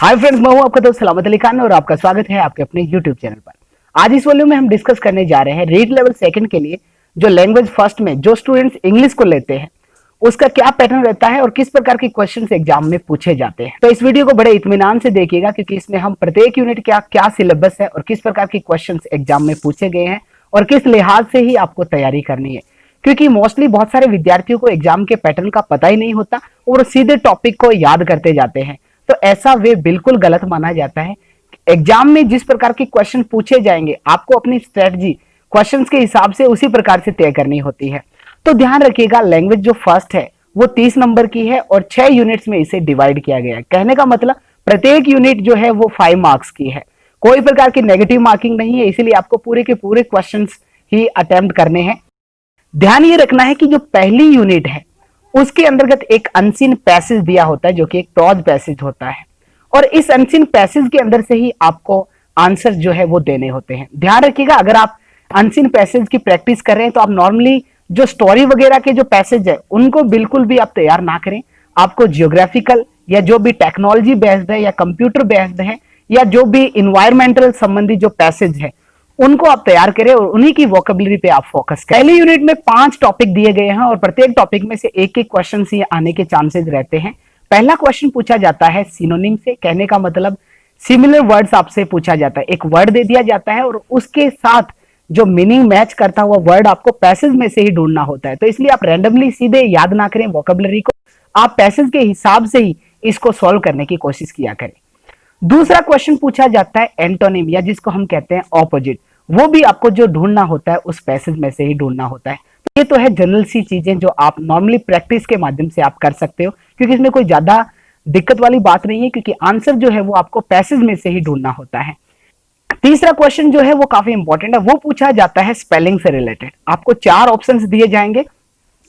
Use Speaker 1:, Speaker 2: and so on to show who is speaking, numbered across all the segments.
Speaker 1: Hi friends, मैं हूं आपका दोस्त सलामत अली खान और आपका स्वागत है आपके अपने यूट्यूब चैनल पर। आज इस वीडियो में हम डिस्कस करने जा रहे हैं रीड लेवल सेकंड के लिए जो लैंग्वेज फर्स्ट में जो स्टूडेंट्स इंग्लिश को लेते हैं उसका क्या पैटर्न रहता है और किस प्रकार के क्वेश्चंस एग्जाम में पूछे जाते हैं। तो इस वीडियो को बड़े इत्मीनान से देखिएगा क्योंकि इसमें हम प्रत्येक यूनिट का क्या सिलेबस है और किस प्रकार के क्वेश्चन एग्जाम में पूछे गए हैं और किस लिहाज से ही आपको तैयारी करनी है, क्योंकि मोस्टली बहुत सारे विद्यार्थियों को एग्जाम के पैटर्न का पता ही नहीं होता और सीधे टॉपिक को याद करते जाते हैं। तो ऐसा वे बिल्कुल गलत माना जाता है। एग्जाम में जिस प्रकार के क्वेश्चन पूछे जाएंगे आपको अपनी स्ट्रेटजी क्वेश्चंस के हिसाब से उसी प्रकार से तय करनी होती है। तो ध्यान रखिएगा, लैंग्वेज जो फर्स्ट है वो 30 नंबर की है और 6 यूनिट्स में इसे डिवाइड किया गया है। कहने का मतलब प्रत्येक यूनिट जो है वो 5 मार्क्स की है, कोई प्रकार की नेगेटिव मार्किंग नहीं है, इसीलिए आपको पूरे के पूरे क्वेश्चन ही अटेम्प्ट करने हैं। ध्यान ये रखना है कि जो पहली यूनिट है उसके अंतर्गत एक अनसीन पैसेज दिया होता है जो कि एक प्रोज पैसेज होता है और इस अनसीन पैसेज के अंदर से ही आपको आंसर जो है वो देने होते हैं। ध्यान रखिएगा, अगर आप अनसीन पैसेज की प्रैक्टिस कर रहे हैं तो आप नॉर्मली जो स्टोरी वगैरह के जो पैसेज है उनको बिल्कुल भी आप तैयार ना करें। आपको जियोग्राफिकल या जो भी टेक्नोलॉजी बेस्ड है या कंप्यूटर बेस्ड है या जो भी इन्वायरमेंटल संबंधी जो पैसेज है उनको आप तैयार करें और उन्हीं की वोकेबलरी पे आप फोकस करें। पहली यूनिट में 5 टॉपिक दिए गए हैं और प्रत्येक टॉपिक में से एक एक क्वेश्चन ही आने के चांसेस रहते हैं। पहला क्वेश्चन पूछा जाता है सिनोनिम से, कहने का मतलब सिमिलर वर्ड्स आपसे पूछा जाता है। एक वर्ड दे दिया जाता है और उसके साथ जो मीनिंग मैच करता हुआ वर्ड आपको पैसेज में से ही ढूंढना होता है। तो इसलिए आप रैंडमली सीधे याद ना करें वोकेबलरी को, आप पैसेज के हिसाब से ही इसको सॉल्व करने की कोशिश किया करें। दूसरा क्वेश्चन पूछा जाता है एंटोनिम या जिसको हम कहते हैं ऑपोजिट, वो भी आपको जो ढूंढना होता है उस पैसेज में से ही ढूंढना होता है। तो ये तो है जनरल सी चीजें जो आप नॉर्मली प्रैक्टिस के माध्यम से आप कर सकते हो, क्योंकि इसमें कोई ज्यादा दिक्कत वाली बात नहीं है, क्योंकि आंसर जो है वो आपको पैसेज में से ही ढूंढना होता है। तीसरा क्वेश्चन जो है वो काफी इंपॉर्टेंट है, वो पूछा जाता है स्पेलिंग से रिलेटेड। आपको 4 ऑप्शंस दिए जाएंगे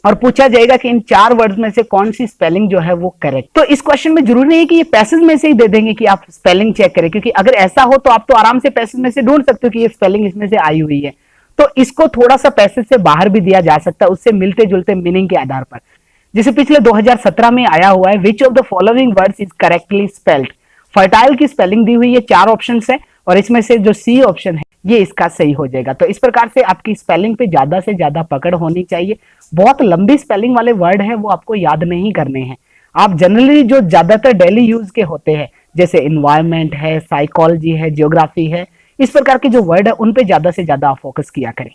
Speaker 1: और पूछा जाएगा कि इन 4 वर्ड्स में से कौन सी स्पेलिंग जो है वो करेक्ट। तो इस क्वेश्चन में जरूरी नहीं है कि ये पैसेज में से ही दे देंगे कि आप स्पेलिंग चेक करें, क्योंकि अगर ऐसा हो तो आप तो आराम से पैसेज में से ढूंढ सकते हो कि ये स्पेलिंग इसमें से आई हुई है। तो इसको थोड़ा सा पैसेज से बाहर भी दिया जा सकता है, उससे मिलते जुलते मीनिंग के आधार पर। जैसे पिछले 2017 में आया हुआ है, which of the following words is correctly spelled. Fertile की स्पेलिंग दी हुई है, 4 ऑप्शन है और इसमें से जो सी ऑप्शन है ये इसका सही हो जाएगा। तो इस प्रकार से आपकी स्पेलिंग पे ज्यादा से ज्यादा पकड़ होनी चाहिए। बहुत लंबी स्पेलिंग वाले वर्ड है वो आपको याद नहीं करने हैं। आप जनरली जो ज्यादातर डेली यूज के होते हैं जैसे इन्वायरमेंट है, साइकोलॉजी है, जियोग्राफी है, इस प्रकार के जो वर्ड है उन पे ज्यादा से ज्यादा आप फोकस किया करें।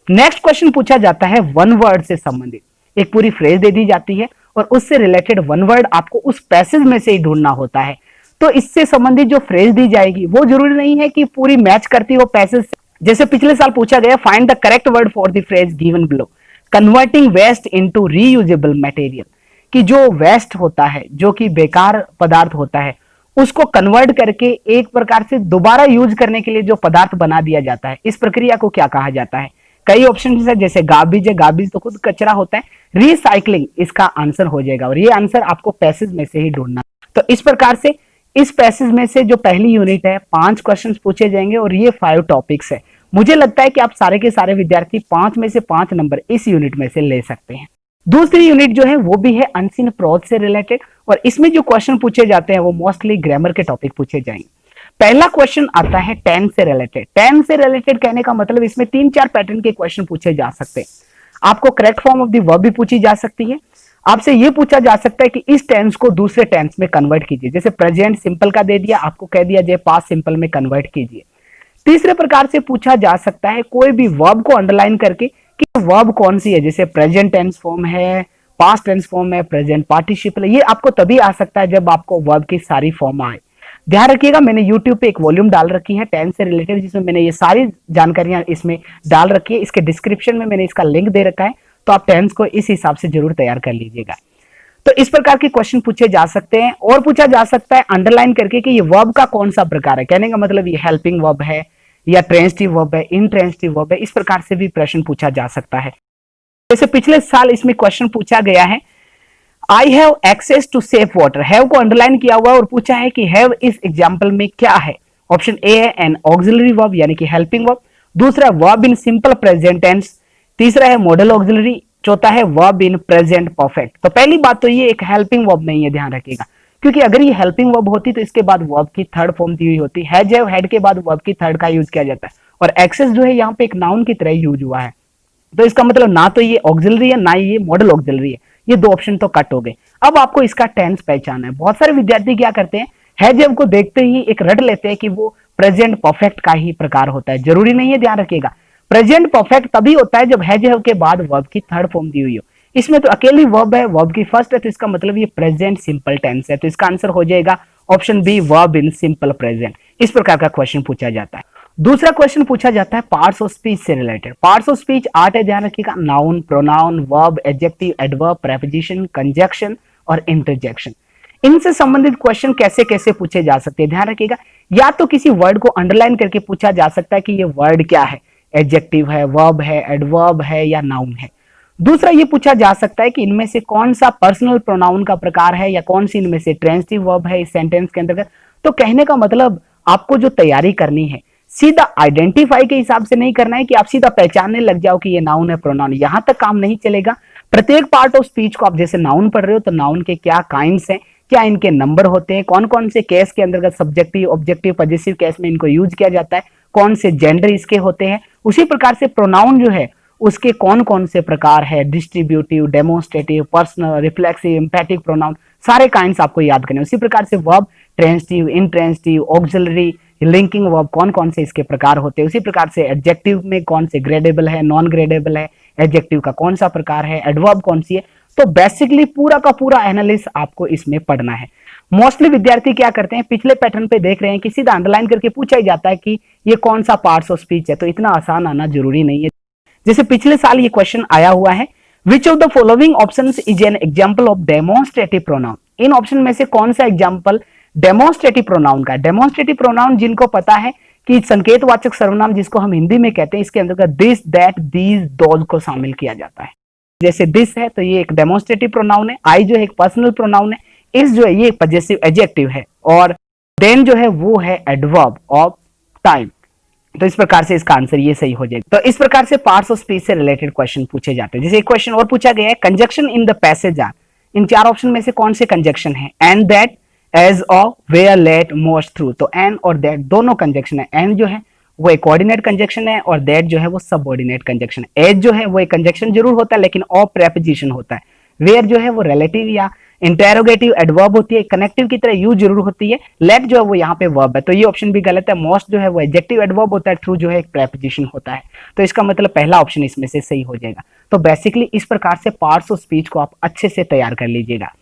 Speaker 1: नेक्स्ट क्वेश्चन पूछा जाता है वन वर्ड से संबंधित। एक पूरी फ्रेज दे दी जाती है और उससे रिलेटेड वन वर्ड आपको उस पैसेज में से ही ढूंढना होता है। तो इससे संबंधित जो फ्रेज दी जाएगी वो जरूरी नहीं है कि पूरी मैच करती हो पैसेज से। जैसे पिछले साल पूछा गया, find the correct word for the phrase given below, converting waste into reusable material. कि जो वेस्ट होता है, जो कि बेकार पदार्थ होता है, उसको कन्वर्ट करके एक प्रकार से दोबारा यूज करने के लिए जो पदार्थ बना दिया जाता है, इस प्रक्रिया को क्या कहा जाता है। कई ऑप्शन है, जैसे गार्बेज है, गार्बेज तो खुद कचरा होता है। रिसाइकलिंग इसका आंसर हो जाएगा और ये आंसर आपको पैसेज में से ही ढूंढना। तो इस प्रकार से इस पैसेज में से जो पहली यूनिट है 5 क्वेश्चंस पूछे जाएंगे और ये 5 टॉपिक्स है। मुझे लगता है कि आप सारे के सारे विद्यार्थी 5 में से 5 नंबर इस यूनिट में से ले सकते हैं। दूसरी यूनिट जो है वो भी है अनसीन प्रोज से रिलेटेड और इसमें जो क्वेश्चन पूछे जाते हैं वो मोस्टली ग्रामर के टॉपिक पूछे जाएंगे। पहला क्वेश्चन आता है टेंस से रिलेटेड। टेंस से रिलेटेड कहने का मतलब इसमें 3-4 पैटर्न के क्वेश्चन पूछे जा सकते हैं। आपको correct form of the verb भी पूछी जा सकती है। आपसे यह पूछा जा सकता है कि इस टेंस को दूसरे टेंस में कन्वर्ट कीजिए। जैसे प्रेजेंट सिंपल का दे दिया, आपको कह दिया जाए पास्ट सिंपल में कन्वर्ट कीजिए। तीसरे प्रकार से पूछा जा सकता है कोई भी वर्ब को अंडरलाइन करके कि वर्ब कौन सी है, जैसे प्रेजेंट टेंस फॉर्म है, पास्ट टेंस फॉर्म है, प्रेजेंट पार्टिसिपल है। ये आपको तभी आ सकता है जब आपको वर्ब की सारी फॉर्म आए। ध्यान रखिएगा, मैंने YouTube पे एक वॉल्यूम डाल रखी है टेंस से रिलेटेड, जिसमें मैंने ये सारी जानकारियां इसमें डाल रखी है। इसके डिस्क्रिप्शन में मैंने इसका लिंक दे रखा है, तो आप टेंस को इस हिसाब से जरूर तैयार कर लीजिएगा। तो इस प्रकार के क्वेश्चन पूछे जा सकते हैं और पूछा जा सकता है अंडरलाइन करके कि ये वर्ब का कौन सा प्रकार है। कहने का मतलब ये हेल्पिंग वर्ब है या ट्रांजिटिव वर्ब है, इंट्रांजिटिव वर्ब है। इस प्रकार से भी प्रश्न पूछा जा सकता है। जैसे पिछले साल इसमें क्वेश्चन पूछा गया है, I have access to safe water. Have को अंडरलाइन किया हुआ और पूछा है कि हैव इस एग्जाम्पल में क्या है। ऑप्शन ए है एन ऑक्सिलरी वर्ब यानी कि हेल्पिंग वर्ब। दूसरा verb in simple present tense. तीसरा है मॉडल ऑक्सिलरी। चौथा है वर्ब इन प्रेजेंट परफेक्ट। तो पहली बात तो ये एक हेल्पिंग वर्ब नहीं है, ध्यान रखिएगा, क्योंकि अगर ये हेल्पिंग वर्ब होती तो इसके बाद वर्ब की थर्ड फॉर्म दी हुई होती है, जो हेड के बाद वर्ब की थर्ड का यूज किया जाता है, और एक्सेस जो है यहाँ पे एक नाउन की तरह यूज हुआ है। तो इसका मतलब ना तो ये ऑक्सिलरी है, ना ये मॉडल ऑक्सिलरी है, ये दो ऑप्शन तो कट हो गए। अब आपको इसका टेंस पहचाना है। बहुत सारे विद्यार्थी क्या करते हैं, है जब को देखते ही एक रट लेते हैं कि वो प्रेजेंट परफेक्ट का ही प्रकार होता है। जरूरी नहीं है, ध्यान रखिएगा। प्रेजेंट परफेक्ट तभी होता है जब है जब के बाद वर्ब की थर्ड फॉर्म दी हुई हो। इसमें तो अकेली वर्ब है, वर्ब की फर्स्ट है, तो इसका मतलब ये प्रेजेंट सिंपल टेंस है। तो इसका आंसर हो जाएगा option B, verb in simple present. इस प्रकार का क्वेश्चन पूछा जाता है। दूसरा क्वेश्चन पूछा जाता है पार्ट्स ऑफ स्पीच से रिलेटेड। पार्ट्स ऑफ स्पीच 8 है, ध्यान रखिएगा। Noun, pronoun, verb, adjective, adverb, preposition, conjunction और इंटरजेक्शन। इनसे संबंधित क्वेश्चन कैसे कैसे पूछे जा सकते हैं, ध्यान रखिएगा। या तो किसी वर्ड को अंडरलाइन करके पूछा जा सकता है कि ये वर्ड क्या है, एडजेक्टिव है, वर्ब है, एडवर्ब है या नाउन है। दूसरा ये पूछा जा सकता है कि इनमें से कौन सा पर्सनल प्रोनाउन का प्रकार है, या कौन सी इनमें से ट्रांजिटिव वर्ब है इस सेंटेंस के अंतर्गत। तो कहने का मतलब आपको जो तैयारी करनी है, सीधा आइडेंटिफाई के हिसाब से नहीं करना है कि आप सीधा पहचानने लग जाओ कि ये नाउन है, प्रोनाउन, यहां तक काम नहीं चलेगा। प्रत्येक पार्ट ऑफ स्पीच को आप जैसे नाउन पढ़ रहे हो तो नाउन के क्या काइंड्स हैं, क्या इनके नंबर होते हैं, कौन कौन से केस के अंतर्गत सब्जेक्टिव, ऑब्जेक्टिव, पजेसिव केस में इनको यूज किया जाता है, कौन से जेंडर इसके होते हैं। उसी प्रकार से प्रोनाउन जो है उसके कौन कौन से प्रकार है, distributive, demonstrative, personal, reflexive, empathic pronoun, सारे काइंड्स आपको याद करने। उसी प्रकार से verb, transitive, intransitive, auxiliary, linking verb, कौन कौन से इसके प्रकार होते हैं। उसी प्रकार से एडजेक्टिव में कौन से ग्रेडेबल है, नॉन ग्रेडेबल है, एडजेक्टिव का कौन सा प्रकार है, एडवर्ब कौन सी है। तो बेसिकली पूरा का पूरा एनालिसिस आपको इसमें पढ़ना है। मोस्टली विद्यार्थी क्या करते हैं, पिछले पैटर्न पे देख रहे हैं कि सीधा अंडरलाइन करके पूछा ही जाता है कि ये कौन सा पार्ट्स ऑफ स्पीच है। तो इतना आसान आना जरूरी नहीं है। जैसे पिछले साल ये क्वेश्चन आया हुआ है, which of the following options is an example of demonstrative pronoun. In option में से कौन सा एग्जांपल डेमोन्स्ट्रेटिव प्रोनाउन का है। डेमोन्स्ट्रेटिव प्रोनाउन जिनको पता है कि संकेतवाचक सर्वनाम जिसको हम हिंदी में कहते हैं, इसके अंतर्गत दिस, दैट, दीज, दोज को शामिल किया जाता है। जैसे दिस है तो ये एक डेमोन्स्ट्रेटिव प्रोनाउन है, आई जो है एक पर्सनल प्रोनाउन है, इस जो है ये पजेसिव एडजेक्टिव है, और देन जो है वो है एडवर्ब ऑफ टाइम। तो इस प्रकार से इसका आंसर ये सही हो जाएगा। तो इस प्रकार से पार्ट्स ऑफ स्पीच से रिलेटेड क्वेश्चन पूछे जाते हैं। जैसे एक क्वेश्चन और पूछा गया है, conjunction in the passage are. इन चार ऑप्शन में से कौन से कंजक्शन है, and, that, as, of, where, let, most, through. तो एंड और दैट दोनों कंजक्शन है। एंड जो है वो एक कोऑर्डिनेट कंजक्शन है, और दैट जो है वो सबऑर्डिनेट कंजक्शन है। एज जो है वो एक कंजक्शन जरूर होता है लेकिन ऑफ प्रेपोजिशन होता है। वेयर जो है वो रिलेटिव या इंटेरोगेटिव एडवर्ब होती है, कनेक्टिव की तरह यूज जरूर होती है। लेट जो है वो यहाँ पे वर्ब है, तो ये ऑप्शन भी गलत है। मोस्ट जो है वो एडजेक्टिव एडवर्ब होता है, थ्रू जो है एक प्रेपोजिशन होता है। तो इसका मतलब पहला ऑप्शन इसमें से सही हो जाएगा। तो बेसिकली इस प्रकार से पार्ट्स ऑफ स्पीच को आप अच्छे से तैयार कर लीजिएगा।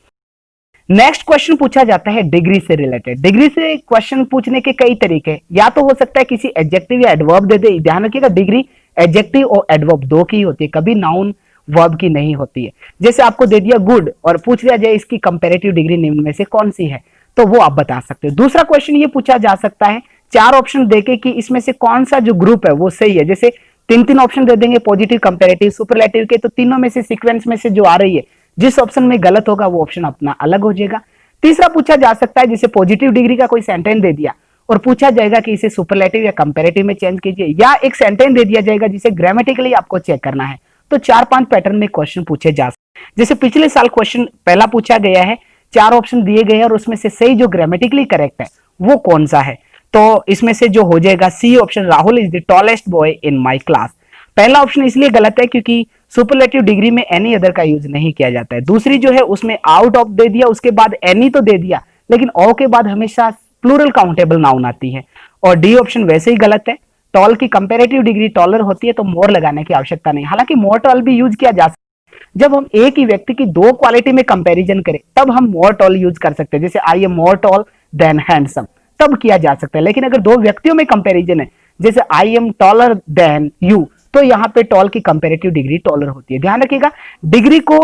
Speaker 1: नेक्स्ट क्वेश्चन पूछा जाता है डिग्री से रिलेटेड। डिग्री से क्वेश्चन पूछने के कई तरीके, या तो हो सकता है किसी एडजेक्टिव या एडवर्ब दे दे। ध्यान रखिएगा डिग्री एडजेक्टिव और एडवर्ब दो की होती है, कभी नाउन वर्ब की नहीं होती है। जैसे आपको दे दिया गुड और पूछ लिया जाए इसकी कंपैरेटिव डिग्री निम्न में से कौन सी है, तो वो आप बता सकते हो। दूसरा क्वेश्चन ये पूछा जा सकता है चार ऑप्शन देके कि इसमें से कौन सा जो ग्रुप है वो सही है। जैसे तीन तीन ऑप्शन दे देंगे पॉजिटिव, कंपैरेटिव, सुपरलेटिव के, तो तीनों में से सीक्वेंस में से जो आ रही है, जिस ऑप्शन में गलत होगा वो ऑप्शन अपना अलग हो जाएगा। तीसरा पूछा जा सकता है जैसे पॉजिटिव डिग्री का कोई सेंटेंस दे दिया और पूछा जाएगा कि इसे सुपरलेटिव या कंपैरेटिव में चेंज कीजिए, या एक सेंटेंस दे दिया जाएगा जिसे ग्रामेटिकली आपको चेक करना है। तो 4-5 पैटर्न में क्वेश्चन पूछे जा सकते हैं। जैसे पिछले साल क्वेश्चन पहला पूछा गया है, 4 ऑप्शन दिए गए हैं और उसमें से सही जो ग्रामेटिकली करेक्ट है वो कौन सा है, तो इसमें से जो हो जाएगा C option, Rahul is the tallest boy in my class. पहला ऑप्शन इसलिए गलत है क्योंकि सुपरलेटिव डिग्री में एनी अदर का यूज नहीं किया जाता है। दूसरी जो है उसमें आउट ऑफ दे दिया, उसके बाद एनी तो दे दिया लेकिन ओ के बाद हमेशा प्लूरल काउंटेबल नाउन आती है। और डी ऑप्शन वैसे ही गलत है। टॉल की कंपैरेटिव डिग्री टॉलर होती है तो मोर लगाने की आवश्यकता नहीं। हालांकि मोर टॉल भी यूज किया जा सकता है, जब हम एक ही व्यक्ति की 2 क्वालिटी में कंपैरिजन करें तब हम मोर टॉल यूज कर सकते हैं। जैसे I am more tall than handsome, तब किया जा सकता है। लेकिन अगर 2 व्यक्तियों में कंपैरिजन है, जैसे I am taller than you, तो यहाँ पे टॉल की कंपैरेटिव डिग्री टॉलर होती है। ध्यान रखिएगा डिग्री को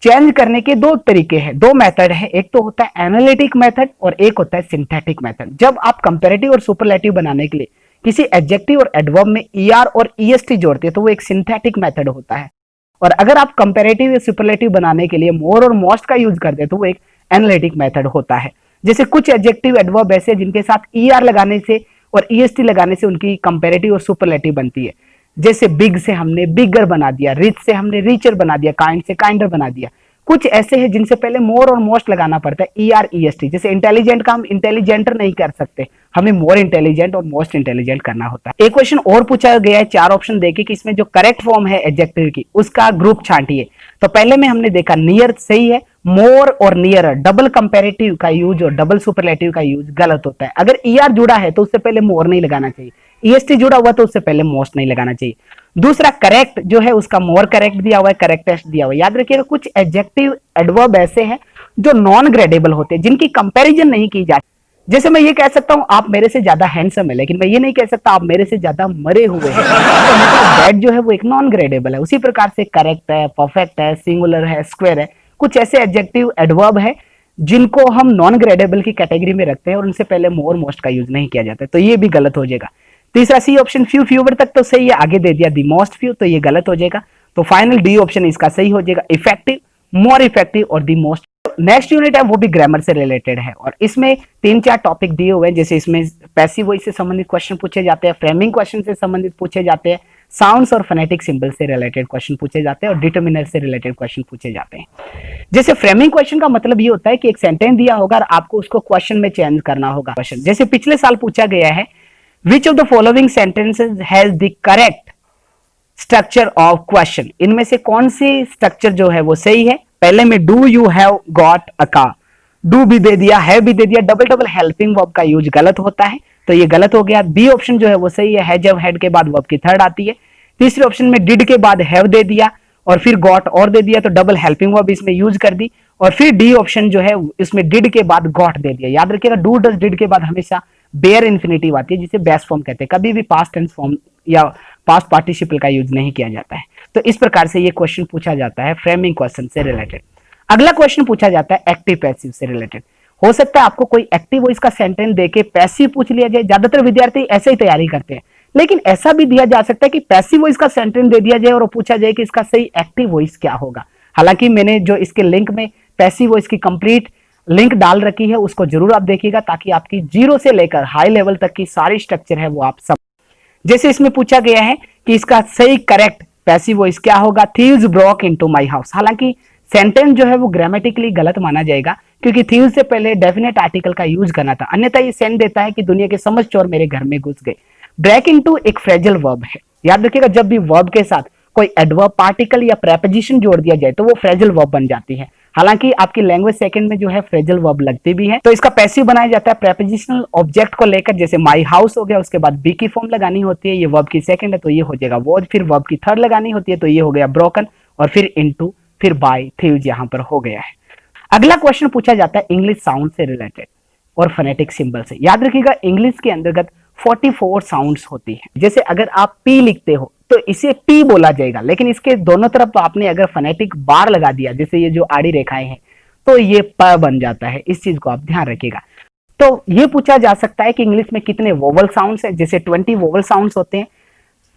Speaker 1: चेंज करने के 2 तरीके हैं, 2 मेथड है। एक तो होता है एनालिटिक मेथड और एक होता है सिंथेटिक मेथड। जब आप कंपैरेटिव और सुपरलेटिव बनाने के लिए किसी एडजेक्टिव और एडवर्ब में ईआर और ईएसटी जोड़ते हैं तो वो एक सिंथेटिक मेथड होता है। और अगर आप कंपैरेटिव या सुपरलेटिव बनाने के लिए मोर और मोस्ट का यूज करते हैं तो वो एक एनालिटिक मेथड होता है। जैसे कुछ एडजेक्टिव एडवर्ब ऐसे जिनके साथ ईआर लगाने से और ईएसटी लगाने से उनकी कंपैरेटिव और सुपरलेटिव बनती है। जैसे बिग से हमने बिगर बना दिया, रिच से हमने रिचर बना दिया, काइंड से काइंडर बना दिया। कुछ ऐसे हैं जिनसे पहले मोर और मोस्ट लगाना पड़ता है, ER EST। जैसे इंटेलिजेंट का हम इंटेलिजेंटर नहीं कर सकते, हमें मोर इंटेलिजेंट और मोस्ट इंटेलिजेंट करना होता है। एक क्वेश्चन और पूछा गया है, 4 ऑप्शन देके कि इसमें जो करेक्ट फॉर्म है एडजेक्टिव की उसका ग्रुप छांटिए। तो पहले में हमने देखा नियर सही है, मोर और नियर डबल कंपेरेटिव का यूज और डबल सुपरलेटिव का यूज गलत होता है। अगर ER जुड़ा है तो उससे पहले मोर नहीं लगाना चाहिए, EST जुड़ा हुआ तो उससे पहले मोस्ट नहीं लगाना चाहिए। दूसरा करेक्ट जो है उसका मोर करेक्ट दिया हुआ है, करेक्टेस्ट दिया हुआ है। याद रखिएगा कुछ एडजेक्टिव एडवर्ब ऐसे हैं जो नॉन ग्रेडेबल होते हैं, जिनकी कंपैरिजन नहीं की जाती। जैसे मैं ये कह सकता हूं आप मेरे से ज्यादा हैंडसम है, लेकिन मैं ये नहीं कह सकता आप मेरे से ज्यादा मरे हुए हैं। तो मतलब दैट जो है वो एक नॉन ग्रेडेबल है। उसी प्रकार से करेक्ट है, परफेक्ट है, सिंगुलर है, स्क्वायर है, कुछ ऐसे एडजेक्टिव एडवर्ब है जिनको हम नॉन ग्रेडेबल की कैटेगरी में रखते हैं और उनसे पहले मोर मोस्ट का यूज नहीं किया जाता है, तो ये भी गलत हो जाएगा। तीसरा सी ऑप्शन फ्यू फ्यूवर तक तो सही है, आगे दे दिया दी मोस्ट फ्यू, तो ये गलत हो जाएगा। तो फाइनल डी ऑप्शन इसका सही हो जाएगा, इफेक्टिव, मोर इफेक्टिव और दी मोस्ट। नेक्स्ट यूनिट है वो भी ग्रामर से रिलेटेड है और इसमें 3-4 टॉपिक दिए हुए हैं। जैसे इसमें पैसिव वॉइस से संबंधित क्वेश्चन पूछे जाते हैं, फ्रेमिंग क्वेश्चन से संबंधित पूछे जाते हैं, साउंड्स और फोनेटिक सिंबल से रिलेटेड क्वेश्चन पूछे जाते हैं और डिटरमिनर से रिलेटेड क्वेश्चन पूछे जाते हैं। जैसे फ्रेमिंग क्वेश्चन का मतलब ये होता है कि एक सेंटेंस दिया होगा और आपको उसको क्वेश्चन में चेंज करना होगा। क्वेश्चन जैसे पिछले साल पूछा गया है, which of the following sentences has the correct structure of question, इनमें से कौन सी स्ट्रक्चर जो है वो सही है। पहले में do you have got a car, do भी दे दिया, हैव भी दे दिया, डबल डबल हेल्पिंग वर्ब का यूज गलत होता है, तो ये गलत हो गया। बी ऑप्शन जो है वो सही है, जब हेड के बाद वर्ब की थर्ड आती है। तीसरे ऑप्शन में डिड के बाद हैव दे दिया और फिर गॉट और दे दिया, तो डबल हेल्पिंग वर्ब इसमें यूज कर दी। और फिर डी ऑप्शन जो है इसमें डिड के बाद गॉट दे दिया। याद रखिएगा डू डज डिड के बाद हमेशा बेयर इन्फिनेटिव आती है, जिसे बेस्ट फॉर्म कहते हैं, कभी भी पास्ट टेंस फॉर्म या पास्ट पार्टिसिपल का यूज नहीं किया जाता है। तो इस प्रकार से ये क्वेश्चन पूछा जाता है फ्रेमिंग क्वेश्चन से रिलेटेड। अगला क्वेश्चन पूछा जाता है एक्टिव पैसिव से रिलेटेड। हो सकता है आपको कोई एक्टिव वॉइस का सेंटेंस देके पैसिव पूछ लिया जाए, ज्यादातर विद्यार्थी ऐसे ही तैयारी करते हैं, लेकिन ऐसा भी दिया जा सकता है कि पैसिव वॉइस का सेंटेंस दे दिया जाए और पूछा जाए कि इसका सही एक्टिव वॉइस क्या होगा। हालांकि मैंने जो इसके लिंक में पैसिव वॉइस की कंप्लीट लिंक डाल रखी है उसको जरूर आप देखिएगा, ताकि आपकी जीरो से लेकर हाई लेवल तक की सारी स्ट्रक्चर है वो आप सब। जैसे इसमें पूछा गया है कि इसका सही करेक्ट पैसिव वॉइस क्या होगा, thieves broke into my house. हालांकि सेंटेंस जो है वो ग्रामेटिकली गलत माना जाएगा, क्योंकि थीव्स से पहले डेफिनेट आर्टिकल का यूज करना था, अन्यथा ये सेंड देता है कि दुनिया के समझ चोर मेरे घर में घुस गए। ब्रेक इनटू एक फ्रेजल वर्ब है। याद रखिएगा जब भी वर्ब के साथ कोई एडवर्ब, पार्टिकल या प्रेपोजिशन जोड़ दिया जाए तो वो फ्रेजल वर्ब बन जाती है। हालांकि आपकी लैंग्वेज सेकंड में जो है फ्रेजल वर्ब लगती भी है, तो इसका पैसिव बनाया जाता है प्रेपोजिशनल ऑब्जेक्ट को लेकर। जैसे माई हाउस हो गया, उसके बाद बी की फॉर्म लगानी होती है, ये वर्ब की सेकंड है तो ये हो जाएगा वॉज, फिर वर्ब की थर्ड लगानी होती है तो ये हो गया ब्रोकन, और फिर इनटू, फिर बाय, थीव्स यहां पर हो गया है। अगला क्वेश्चन पूछा जाता है इंग्लिश साउंड से रिलेटेड और फोनेटिक सिंबल से। याद रखिएगा इंग्लिश के अंतर्गत 44 साउंड्स होती है। जैसे अगर आप पी लिखते हो तो इसे पी बोला जाएगा, लेकिन इसके दोनों तरफ आपने अगर फोनेटिक बार लगा दिया, जैसे ये जो आड़ी रेखाएं हैं, तो ये प बन जाता है। इस चीज को आप ध्यान रखिएगा। तो ये पूछा जा सकता है कि इंग्लिश में कितने वोवल साउंड्स हैं। जैसे 20 वोवल साउंड्स होते हैं,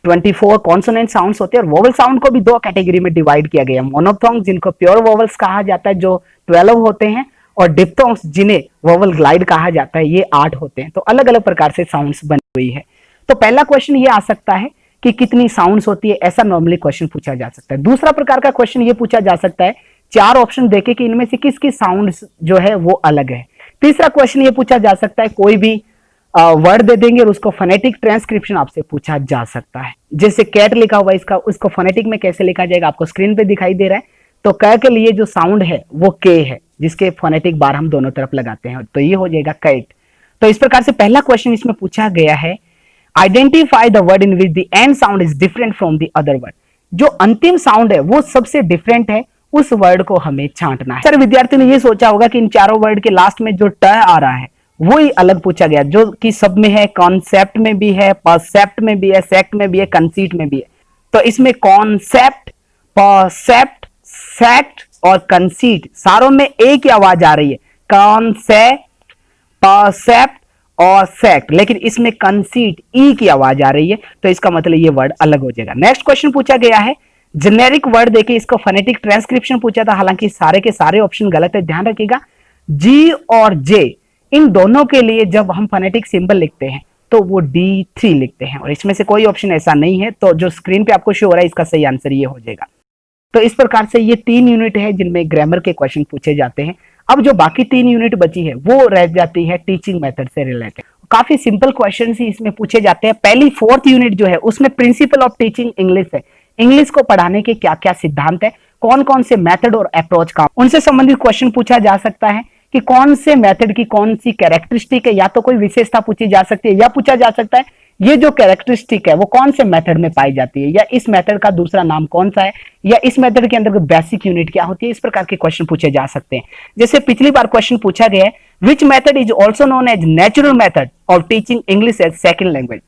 Speaker 1: 24 कॉन्सोनेंट साउंड्स होते हैं, और वोवल साउंड को भी दो कैटेगरी में डिवाइड किया गया है। मोनोफ्थोंग्स जिनको प्योर वोवल्स कहा जाता है जो 12 होते हैं, और डिप्थोंग्स जिन्हें वोवल ग्लाइड कहा जाता है, ये 8 होते हैं। तो अलग अलग प्रकार से साउंड्स बनी हुई है। तो पहला क्वेश्चन ये आ सकता है कि कितनी साउंड्स होती है, ऐसा नॉर्मली क्वेश्चन पूछा जा सकता है। दूसरा प्रकार का क्वेश्चन ये पूछा जा सकता है 4 ऑप्शन देके कि इनमें से किसकी साउंड्स जो है वो अलग है। तीसरा क्वेश्चन ये पूछा जा सकता है कोई भी वर्ड दे देंगे और उसको फोनेटिक ट्रांसक्रिप्शन आपसे पूछा जा सकता है। जैसे कैट लिखा हुआ इसका, उसको फोनेटिक में कैसे लिखा जाएगा आपको स्क्रीन पे दिखाई दे रहा है। तो क के लिए जो साउंड है वो के है, जिसके फोनेटिक बार हम दोनों तरफ लगाते हैं, तो ये हो जाएगा कैट। तो इस प्रकार से पहला क्वेश्चन इसमें पूछा गया है, identify the word in which the end sound is different from the other word. जो अंतिम साउंड है वो सबसे डिफरेंट है, उस वर्ड को हमें छांटना है। सर विद्यार्थी ने ये सोचा होगा कि इन चारों वर्ड के लास्ट में जो ट आ रहा है वो ही अलग पूछा गया, जो कि सब में है, कॉन्सेप्ट में भी है, परसेप्ट में भी है, सेक्ट में भी है, कंसीट में भी है। तो इसमें कॉन्सेप्ट, परसेप्ट, सेक्ट और कंसीट सारों में एक ही आवाज आ रही है, कॉन्सेप्ट, परसेप्ट और सेक्ट, लेकिन इसमें कंसीट ई की आवाज आ रही है, तो इसका मतलब ये वर्ड अलग हो जाएगा। नेक्स्ट क्वेश्चन पूछा गया है जेनेरिक वर्ड देके इसको फोनेटिक ट्रांसक्रिप्शन पूछा था। हालांकि सारे के सारे ऑप्शन गलत है, ध्यान रखिएगा। जी और जे इन दोनों के लिए जब हम फोनेटिक सिंबल लिखते हैं तो वो D3 लिखते हैं, और इसमें से कोई ऑप्शन ऐसा नहीं है। तो जो स्क्रीन पे आपको शो हो रहा है इसका सही आंसर ये हो जाएगा। तो इस प्रकार से ये 3 यूनिट है जिनमें ग्रामर के क्वेश्चन पूछे जाते हैं। अब जो बाकी 3 यूनिट बची है वो रह जाती है टीचिंग मेथड से रिलेटेड। काफी सिंपल क्वेश्चन ही इसमें पूछे जाते हैं। पहली 4th यूनिट जो है उसमें प्रिंसिपल ऑफ टीचिंग इंग्लिश है। इंग्लिश को पढ़ाने के क्या क्या सिद्धांत है, कौन कौन से मेथड और अप्रोच का उनसे संबंधित क्वेश्चन पूछा जा सकता है कि कौन से मेथड की कौन सी कैरेक्टरिस्टिक है, या तो कोई विशेषता पूछी जा सकती है या पूछा जा सकता है ये जो कैरेक्टरिस्टिक है वो कौन से मेथड में पाई जाती है, या इस मेथड का दूसरा नाम कौन सा है, या इस मेथड के अंदर बेसिक यूनिट क्या होती है। इस प्रकार के क्वेश्चन पूछे जा सकते हैं। जैसे पिछली बार क्वेश्चन पूछा गया है, which method is also known as natural method of teaching English as second language.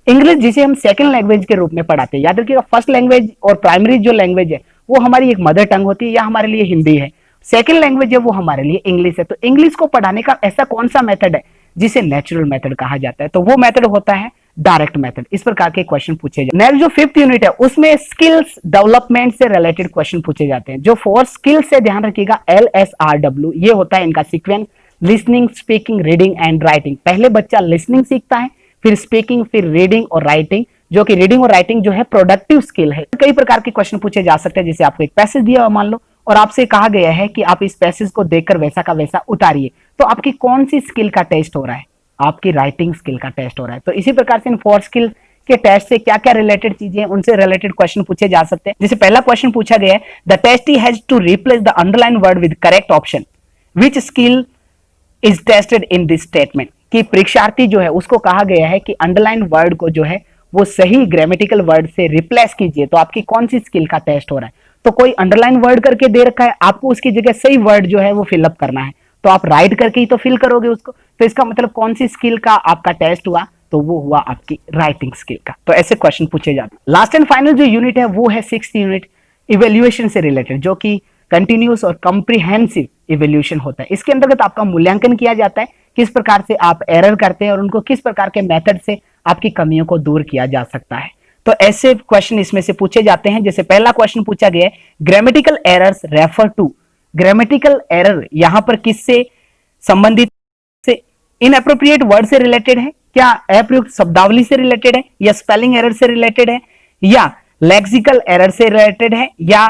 Speaker 1: English जिसे हम सेकंड लैंग्वेज के रूप में पढ़ाते हैं, याद रखिएगा फर्स्ट लैंग्वेज और प्राइमरी जो लैंग्वेज है वो हमारी एक मदर टंग होती है, या हमारे लिए हिंदी है। सेकंड लैंग्वेज है वो हमारे लिए इंग्लिश है। तो इंग्लिश को पढ़ाने का ऐसा कौन सा मेथड है जिसे नेचुरल मेथड कहा जाता है, तो वो मेथड होता है डायरेक्ट मेथड। इस प्रकार के क्वेश्चन पूछे जाते हैं। नेक्स्ट जो 5th यूनिट है उसमें स्किल्स डेवलपमेंट से रिलेटेड क्वेश्चन पूछे जाते हैं। जो 4 स्किल्स से ध्यान रखिएगा LSRW, ये होता है इनका sequence, listening, speaking, reading and writing. पहले बच्चा लिसनिंग सीखता है, फिर स्पीकिंग, फिर रीडिंग और राइटिंग, जो कि रीडिंग और राइटिंग जो है प्रोडक्टिव स्किल है। कई प्रकार के क्वेश्चन पूछे जा सकते हैं। जैसे आपको एक पैसेज दिया मान लो और आपसे कहा गया है कि आप इस पैसेज को देखकर वैसा का वैसा उतारिए, तो आपकी कौन सी स्किल का टेस्ट हो रहा है, आपकी राइटिंग स्किल का टेस्ट हो रहा है। तो इसी प्रकार से इन 4 स्किल के टेस्ट से क्या क्या रिलेटेड चीजें उनसे रिलेटेड क्वेश्चन पूछे जा सकते हैं। जैसे पहला क्वेश्चन पूछा गया है, the testee has to replace the underline word with correct option, which skill is tested in this statement. कि परीक्षार्थी जो है उसको कहा गया है कि अंडरलाइन वर्ड को जो है वो सही ग्रामेटिकल वर्ड से रिप्लेस कीजिए, तो आपकी कौन सी स्किल का टेस्ट हो रहा है। तो कोई अंडरलाइन वर्ड करके दे रखा है, आपको उसकी जगह सही वर्ड जो है वो फिलअप करना है, तो आप राइट करके ही तो फिल करोगे उसको। तो इसका मतलब कौन सी स्किल का आपका टेस्ट हुआ, तो वो हुआ आपकी राइटिंग स्किल का। तो ऐसे क्वेश्चन पूछे जाते हैं। लास्ट एंड फाइनल जो यूनिट है वो है 6th यूनिट, इवेल्युएशन से रिलेटेड, जो कि कंटिन्यूस और कॉम्प्रिहेंसिव इवेल्यूशन होता है। इसके अंतर्गत आपका मूल्यांकन किया जाता है, किस प्रकार से आप एरर करते हैं और उनको किस प्रकार के मेथड से आपकी कमियों को दूर किया जा सकता है। तो ऐसे क्वेश्चन इसमें से पूछे जाते हैं। जैसे पहला क्वेश्चन पूछा गया है, grammatical errors refer to. Grammatical error यहां पर किससे संबंधित, से इनएप्रोप्रिएट वर्ड से रिलेटेड है, क्या अप्रयुक्त शब्दावली से रिलेटेड है, या स्पेलिंग एरर से रिलेटेड है, या लेक्सिकल एरर से रिलेटेड है, या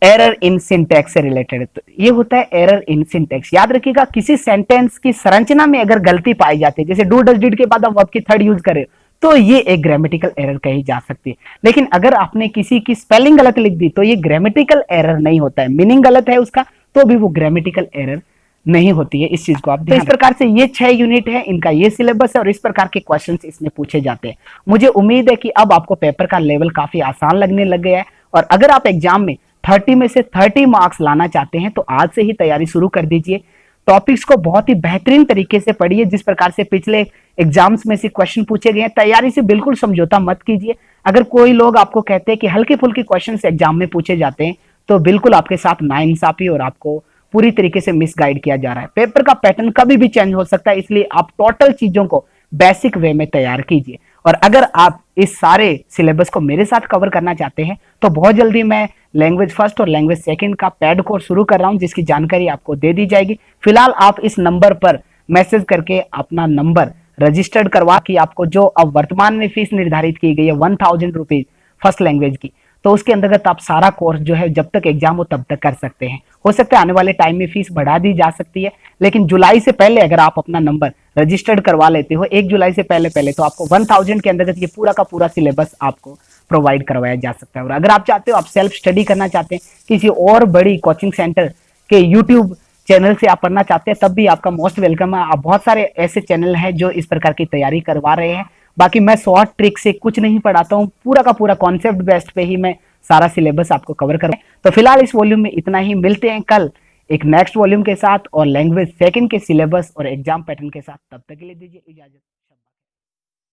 Speaker 1: एरर इन सिंटैक्स से रिलेटेड है। तो ये होता है एरर इन सिंटैक्स। याद रखिएगा किसी सेंटेंस की संरचना में अगर गलती पाई जाती है, जैसे डू डज डिड के बाद आप वर्ब की थर्ड यूज करें, तो ये एक ग्रामेटिकल एरर कही जा सकती है। लेकिन अगर आपने किसी की स्पेलिंग गलत लिख दी तो ये ग्रामेटिकल एरर नहीं होता है, मीनिंग गलत है उसका तो भी वो ग्रामेटिकल एरर नहीं होती है। इस चीज को आप तो इस प्रकार से ये 6 यूनिट है, इनका ये सिलेबस है और इस प्रकार के क्वेश्चंस इसमें पूछे जाते हैं। मुझे उम्मीद है कि अब आपको पेपर का लेवल काफी आसान लगने लग गया है, और अगर आप एग्जाम में 30 में से 30 मार्क्स लाना चाहते हैं तो आज से ही तैयारी शुरू कर दीजिए। टॉपिक्स को बहुत ही बेहतरीन तरीके से पढ़िए, जिस प्रकार से पिछले एग्जाम्स में से क्वेश्चन पूछे गए हैं। तैयारी से बिल्कुल समझौता मत कीजिए। अगर कोई लोग आपको कहते हैं कि हल्के फुल्के क्वेश्चन एग्जाम में पूछे जाते हैं, तो बिल्कुल आपके साथ नाइंसाफी और आपको पूरी तरीके से मिसगाइड किया जा रहा है। पेपर का पैटर्न कभी भी चेंज हो सकता है, इसलिए आप टोटल चीजों को बेसिक वे में तैयार कीजिए। और अगर आप इस सारे सिलेबस को मेरे साथ कवर करना चाहते हैं तो बहुत जल्दी मैं लैंग्वेज फर्स्ट और लैंग्वेज सेकंड का पेड कोर्स शुरू कर रहा हूं, जिसकी जानकारी आपको दे दी जाएगी। फिलहाल आप इस नंबर पर मैसेज करके अपना नंबर रजिस्टर्ड करवा कि आपको जो अब वर्तमान में फीस निर्धारित की गई है 1000 रुपीज फर्स्ट लैंग्वेज की, तो उसके अंतर्गत आप सारा कोर्स जो है जब तक एग्जाम हो तब तक कर सकते हैं। हो सकता है आने वाले टाइम में फीस बढ़ा दी जा सकती है, लेकिन जुलाई से पहले अगर आप अपना नंबर रजिस्टर्ड करवा लेते हो 1 जुलाई से पहले तो आपको 1000 के अंतर्गत ये पूरा का पूरा सिलेबस आपको प्रोवाइड करवाया जा सकता है। और अगर आप चाहते हो, आप सेल्फ स्टडी करना चाहते हैं, किसी और बड़ी कोचिंग सेंटर के यूट्यूब चैनल से आप पढ़ना चाहते हैं, तब भी आपका मोस्ट वेलकम है। आप बहुत सारे ऐसे चैनल हैं जो इस प्रकार की तैयारी करवा रहे हैं। बाकी मैं शॉर्ट ट्रिक से कुछ नहीं पढ़ाता हूँ, पूरा का पूरा कॉन्सेप्ट बेस्ड पे ही मैं सारा सिलेबस आपको कवर कर रहा हूं। तो फिलहाल इस वॉल्यूम में इतना ही। मिलते हैं कल एक नेक्स्ट वॉल्यूम के साथ और लैंग्वेज सेकंड के सिलेबस और एग्जाम पैटर्न के साथ। तब तक के लिए दीजिए इजाजत।